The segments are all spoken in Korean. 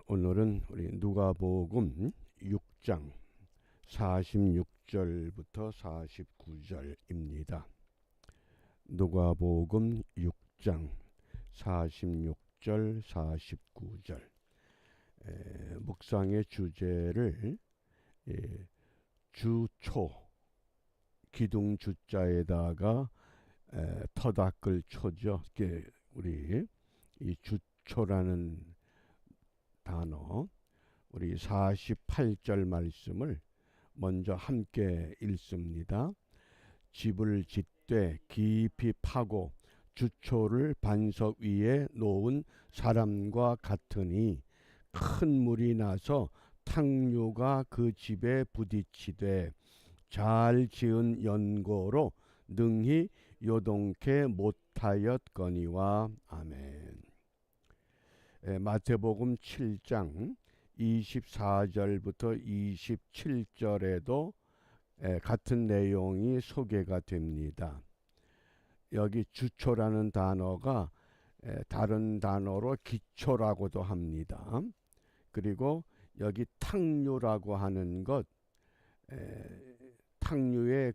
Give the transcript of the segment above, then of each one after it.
오늘은 우리 누가복음 6장 46절부터 49절입니다. 누가복음 6장 46절 49절 묵상의 주제를 주초 기둥 주자에다가 터닦을 초죠. 우리 이 주초라는 단어, 우리 48절 말씀을 먼저 함께 읽습니다. 집을 짓되 깊이 파고 주초를 반석 위에 놓은 사람과 같으니 큰 물이 나서 탕류가 그 집에 부딪히되 잘 지은 연고로 능히 요동케 못하였거니와. 아멘. 마태복음 7장 24절부터 27절에도 같은 내용이 소개가 됩니다. 여기 주초라는 단어가 다른 단어로 기초라고도 합니다. 그리고 여기 탕류라고 하는 것, 탕류의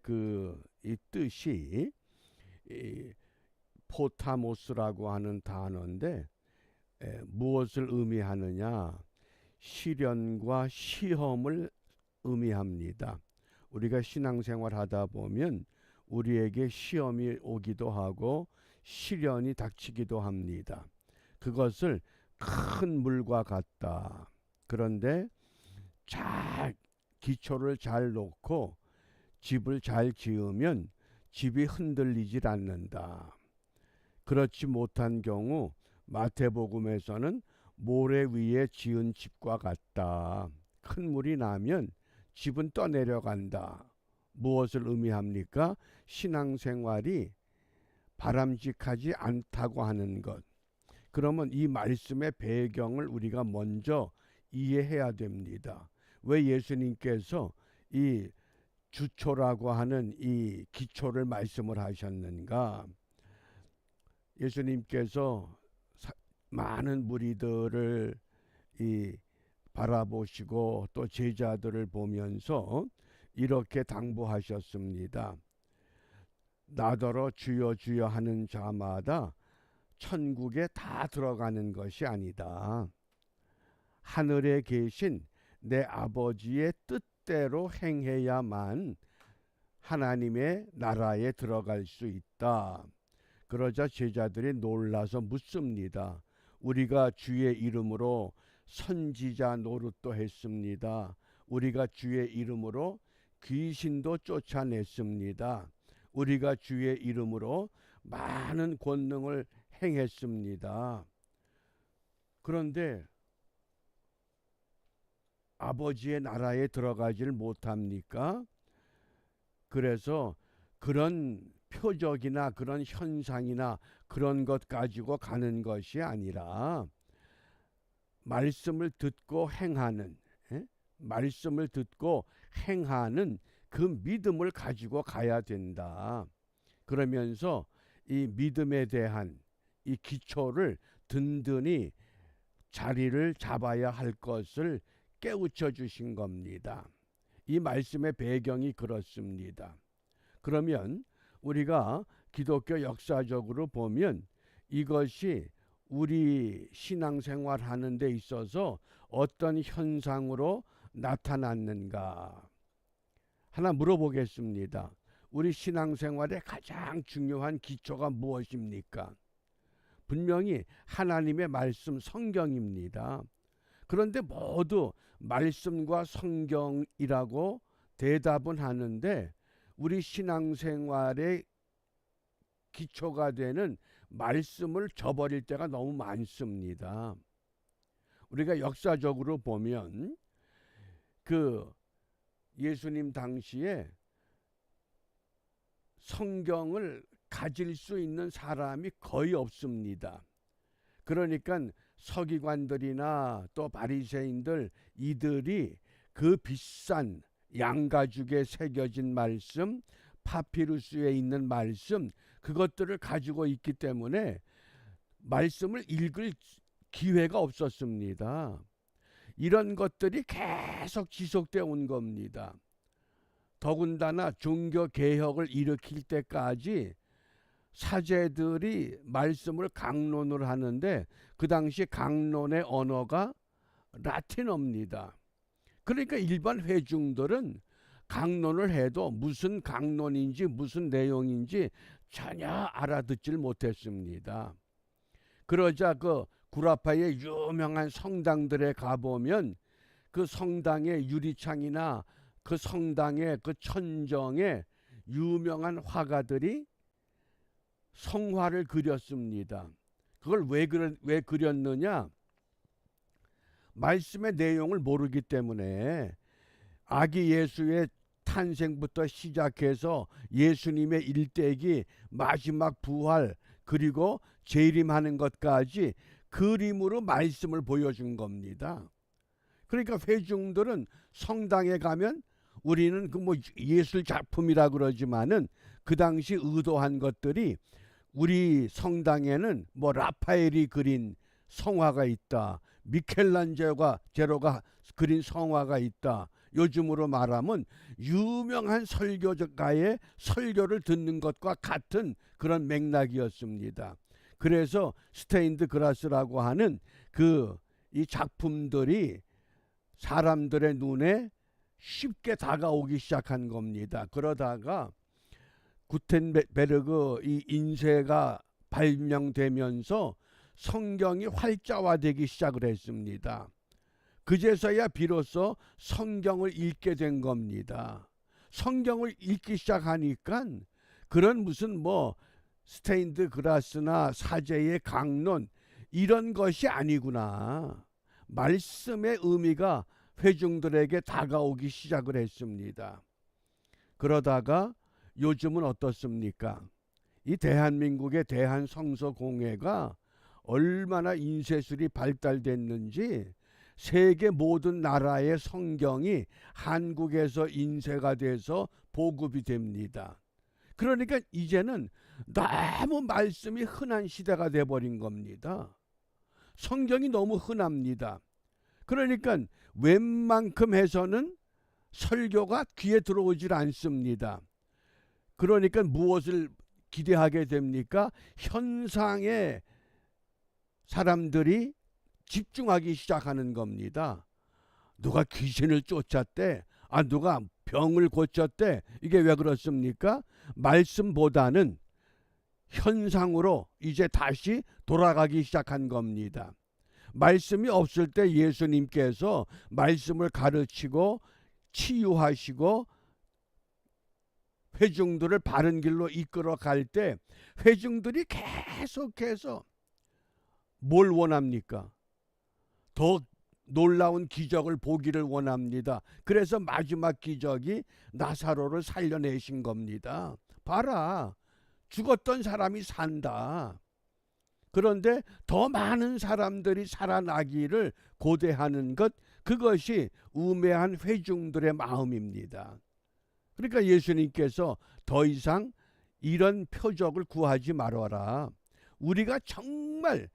이 뜻이 포타모스라고 하는 단어인데 무엇을 의미하느냐? 시련과 시험을 의미합니다. 우리가 신앙생활 하다 보면 우리에게 시험이 오기도 하고 시련이 닥치기도 합니다. 그것을 큰 물과 같다. 그런데 기초를 잘 놓고 집을 잘 지으면 집이 흔들리질 않는다. 그렇지 못한 경우 마태복음에서는 모래 위에 지은 집과 같다. 큰 물이 나면 집은 떠내려간다. 무엇을 의미합니까? 신앙생활이 바람직하지 않다고 하는 것. 그러면 이 말씀의 배경을 우리가 먼저 이해해야 됩니다. 왜 예수님께서 이 주초라고 하는 이 기초를 말씀을 하셨는가? 예수님께서 많은 무리들을 바라보시고 또 제자들을 보면서 이렇게 당부하셨습니다. 나더러 주여 주여 하는 자마다 천국에 다 들어가는 것이 아니다. 하늘에 계신 내 아버지의 뜻대로 행해야만 하나님의 나라에 들어갈 수 있다. 그러자 제자들이 놀라서 묻습니다. 우리가 주의 이름으로 선지자 노릇도 했습니다. 우리가 주의 이름으로 귀신도 쫓아냈습니다. 우리가 주의 이름으로 많은 권능을 행했습니다. 그런데 아버지의 나라에 들어가질 못합니까? 그래서 그런 표적이나 그런 현상이나 그런 것 가지고 가는 것이 아니라 말씀을 듣고 행하는, 말씀을 듣고 행하는 그 믿음을 가지고 가야 된다. 그러면서 이 믿음에 대한 이 기초를 든든히 자리를 잡아야 할 것을 깨우쳐 주신 겁니다. 이 말씀의 배경이 그렇습니다. 그러면 우리가 기독교 역사적으로 보면 이것이 우리 신앙생활 하는 데 있어서 어떤 현상으로 나타났는가 하나 물어보겠습니다. 우리 신앙생활의 가장 중요한 기초가 무엇입니까? 분명히 하나님의 말씀 성경입니다. 그런데 모두 말씀과 성경이라고 대답은 하는데 우리 신앙생활의 기초가 되는 말씀을 저버릴 때가 너무 많습니다. 우리가 역사적으로 보면 예수님 당시에 성경을 가질 수 있는 사람이 거의 없습니다. 그러니까 서기관들이나 또 바리새인들 이들이 그 비싼 양가죽에 새겨진 말씀, 파피루스에 있는 말씀, 그것들을 가지고 있기 때문에 말씀을 읽을 기회가 없었습니다. 이런 것들이 계속 지속되어 온 겁니다. 더군다나 종교개혁을 일으킬 때까지 사제들이 말씀을 강론을 하는데 그 당시 강론의 언어가 라틴어입니다. 그러니까 일반 회중들은 강론을 해도 무슨 강론인지 무슨 내용인지 전혀 알아듣질 못했습니다. 그러자 그 구라파의 유명한 성당들에 가보면 그 성당의 유리창이나 그 성당의 그 천정에 유명한 화가들이 성화를 그렸습니다. 그걸 왜 그렸느냐? 말씀의 내용을 모르기 때문에 아기 예수의 탄생부터 시작해서 예수님의 일대기, 마지막 부활, 그리고 재림하는 것까지 그림으로 말씀을 보여준 겁니다. 그러니까 회중들은 성당에 가면 우리는 그 뭐 예술 작품이라 그러지만은 그 당시 의도한 것들이 우리 성당에는 뭐 라파엘이 그린 성화가 있다. 미켈란젤로가 그린 성화가 있다. 요즘으로 말하면 유명한 설교가의 설교를 듣는 것과 같은 그런 맥락이었습니다. 그래서 스테인드 그라스라고 하는 이 작품들이 사람들의 눈에 쉽게 다가오기 시작한 겁니다. 그러다가 구텐베르그 이 인쇄가 발명되면서 성경이 활자화되기 시작을 했습니다. 그제서야 비로소 성경을 읽게 된 겁니다. 성경을 읽기 시작하니까 그런 무슨 뭐 스테인드 그라스나 사제의 강론 이런 것이 아니구나. 말씀의 의미가 회중들에게 다가오기 시작을 했습니다. 그러다가 요즘은 어떻습니까? 이 대한민국의 대한성서공회가 얼마나 인쇄술이 발달됐는지 세계 모든 나라의 성경이 한국에서 인쇄가 돼서 보급이 됩니다. 그러니까 이제는 너무 말씀이 흔한 시대가 돼버린 겁니다. 성경이 너무 흔합니다. 그러니까 웬만큼 해서는 설교가 귀에 들어오질 않습니다. 그러니까 무엇을 기대하게 됩니까? 현상에 사람들이 집중하기 시작하는 겁니다. 누가 귀신을 쫓았대? 누가 병을 고쳤대? 이게 왜 그렇습니까? 말씀보다는 현상으로 이제 다시 돌아가기 시작한 겁니다. 말씀이 없을 때 예수님께서 말씀을 가르치고 치유하시고 회중들을 바른 길로 이끌어 갈 때 회중들이 계속해서 뭘 원합니까? 더 놀라운 기적을 보기를 원합니다. 그래서 마지막 기적이 나사로를 살려내신 겁니다. 봐라, 죽었던 사람이 산다. 그런데 더 많은 사람들이 살아나기를 고대하는 것, 그것이 우매한 회중들의 마음입니다. 그러니까 예수님께서 더 이상 이런 표적을 구하지 말아라. 우리가 정말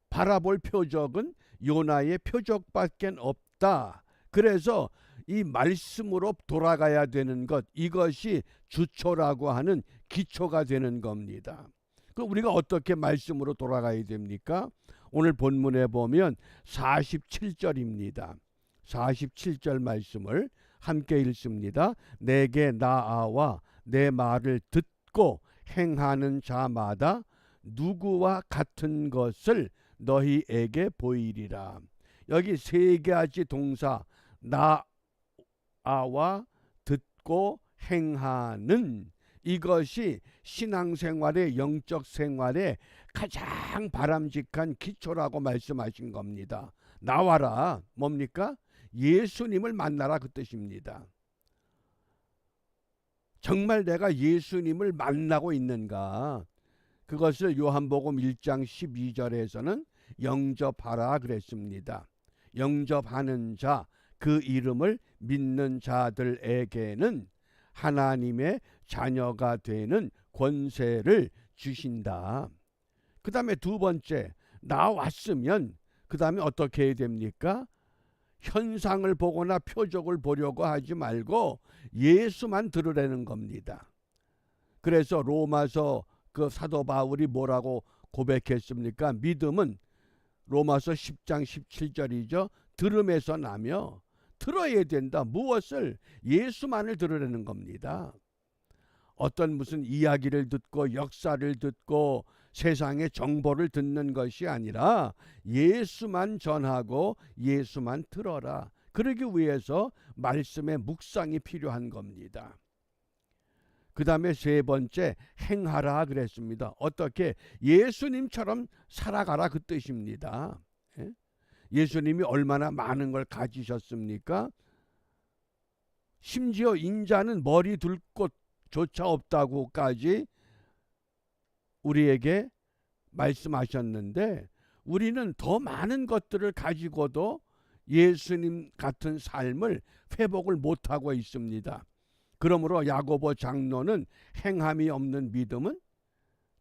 바라볼 표적은 요나의 표적밖에 없다. 그래서 이 말씀으로 돌아가야 되는 것, 이것이 주초라고 하는 기초가 되는 겁니다. 그럼 우리가 어떻게 말씀으로 돌아가야 됩니까? 오늘 본문에 보면 47절입니다. 47절 말씀을 함께 읽습니다. 내게 나아와 내 말을 듣고 행하는 자마다 누구와 같은 것을 너희에게 보이리라. 여기 세 가지 동사, 나아와 듣고 행하는, 이것이 신앙생활의 영적 생활의 가장 바람직한 기초라고 말씀하신 겁니다. 나와라, 뭡니까? 예수님을 만나라, 그 뜻입니다. 정말 내가 예수님을 만나고 있는가? 그것을 요한복음 1장 12절에서는 영접하라 그랬습니다. 영접하는 자, 그 이름을 믿는 자들에게는 하나님의 자녀가 되는 권세를 주신다. 그 다음에 두 번째, 나왔으면 그 다음에 어떻게 해야 됩니까? 현상을 보거나 표적을 보려고 하지 말고 예수만 들으라는 겁니다. 그래서 로마서 그 사도 바울이 뭐라고 고백했습니까? 믿음은 로마서 10장 17절이죠. 들음에서 나며 들어야 된다. 무엇을? 예수만을 들으라는 겁니다. 어떤 무슨 이야기를 듣고 역사를 듣고 세상의 정보를 듣는 것이 아니라 예수만 전하고 예수만 들어라. 그러기 위해서 말씀의 묵상이 필요한 겁니다. 그 다음에 세 번째, 행하라 그랬습니다. 어떻게? 예수님처럼 살아가라 그 뜻입니다. 예수님이 얼마나 많은 걸 가지셨습니까? 심지어 인자는 머리 둘 곳조차 없다고까지 우리에게 말씀하셨는데, 우리는 더 많은 것들을 가지고도 예수님 같은 삶을 회복을 못하고 있습니다. 그러므로 야고보 장로는 행함이 없는 믿음은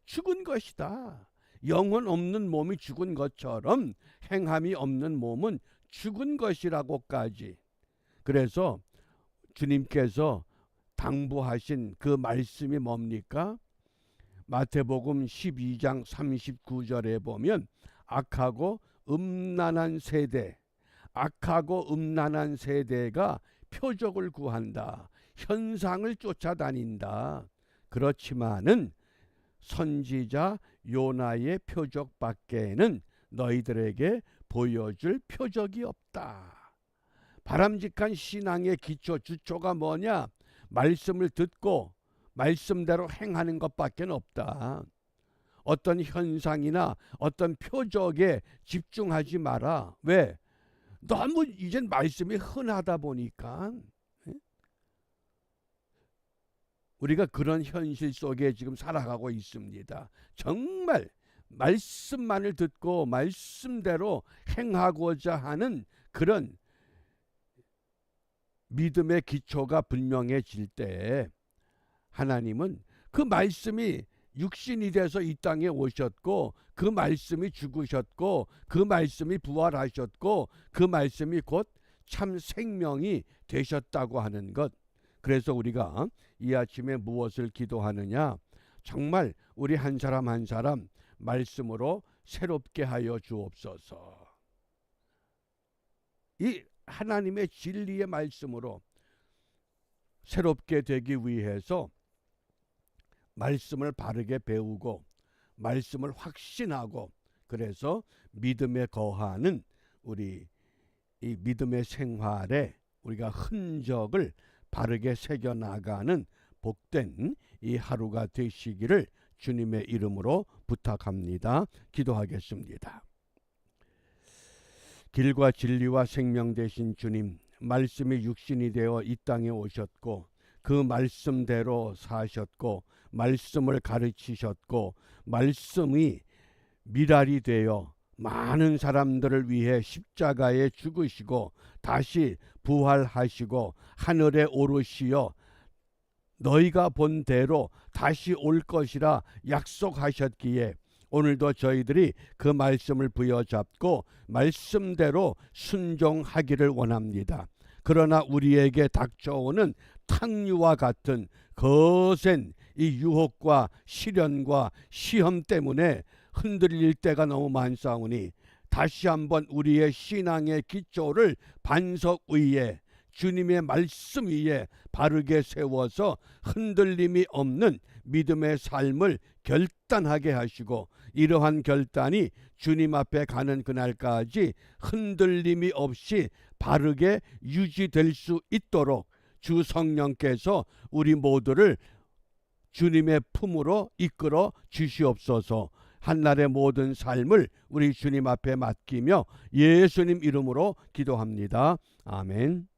죽은 것이다. 영혼 없는 몸이 죽은 것처럼 행함이 없는 몸은 죽은 것이라고까지. 그래서 주님께서 당부하신 그 말씀이 뭡니까? 마태복음 12장 39절에 보면 악하고 음란한 세대가 표적을 구한다. 현상을 쫓아다닌다. 그렇지만은 선지자 요나의 표적밖에는 너희들에게 보여줄 표적이 없다. 바람직한 신앙의 기초, 주초가 뭐냐? 말씀을 듣고 말씀대로 행하는 것밖에 없다. 어떤 현상이나 어떤 표적에 집중하지 마라. 왜? 너무 이젠 말씀이 흔하다 보니까 우리가 그런 현실 속에 지금 살아가고 있습니다. 정말 말씀만을 듣고 말씀대로 행하고자 하는 그런 믿음의 기초가 분명해질 때 하나님은 그 말씀이 육신이 돼서 이 땅에 오셨고, 그 말씀이 죽으셨고, 그 말씀이 부활하셨고, 그 말씀이 곧 참 생명이 되셨다고 하는 것. 그래서 우리가 이 아침에 무엇을 기도하느냐? 정말 우리 한 사람 한 사람 말씀으로 새롭게 하여 주옵소서. 이 하나님의 진리의 말씀으로 새롭게 되기 위해서 말씀을 바르게 배우고 말씀을 확신하고, 그래서 믿음에 거하는 우리 이 믿음의 생활에 우리가 흔적을 바르게 새겨나가는 복된 이 하루가 되시기를 주님의 이름으로 부탁합니다. 기도하겠습니다. 길과 진리와 생명 되신 주님, 말씀이 육신이 되어 이 땅에 오셨고 그 말씀대로 사셨고 말씀을 가르치셨고 말씀이 미랄이 되어 많은 사람들을 위해 십자가에 죽으시고 다시 부활하시고 하늘에 오르시어 너희가 본 대로 다시 올 것이라 약속하셨기에 오늘도 저희들이 그 말씀을 부여잡고 말씀대로 순종하기를 원합니다. 그러나 우리에게 닥쳐오는 탕류와 같은 거센 이 유혹과 시련과 시험 때문에 흔들릴 때가 너무 많사오니 다시 한번 우리의 신앙의 기초를 반석 위에 주님의 말씀 위에 바르게 세워서 흔들림이 없는 믿음의 삶을 결단하게 하시고, 이러한 결단이 주님 앞에 가는 그날까지 흔들림이 없이 바르게 유지될 수 있도록 주 성령께서 우리 모두를 주님의 품으로 이끌어 주시옵소서. 한날의 모든 삶을 우리 주님 앞에 맡기며 예수님 이름으로 기도합니다. 아멘.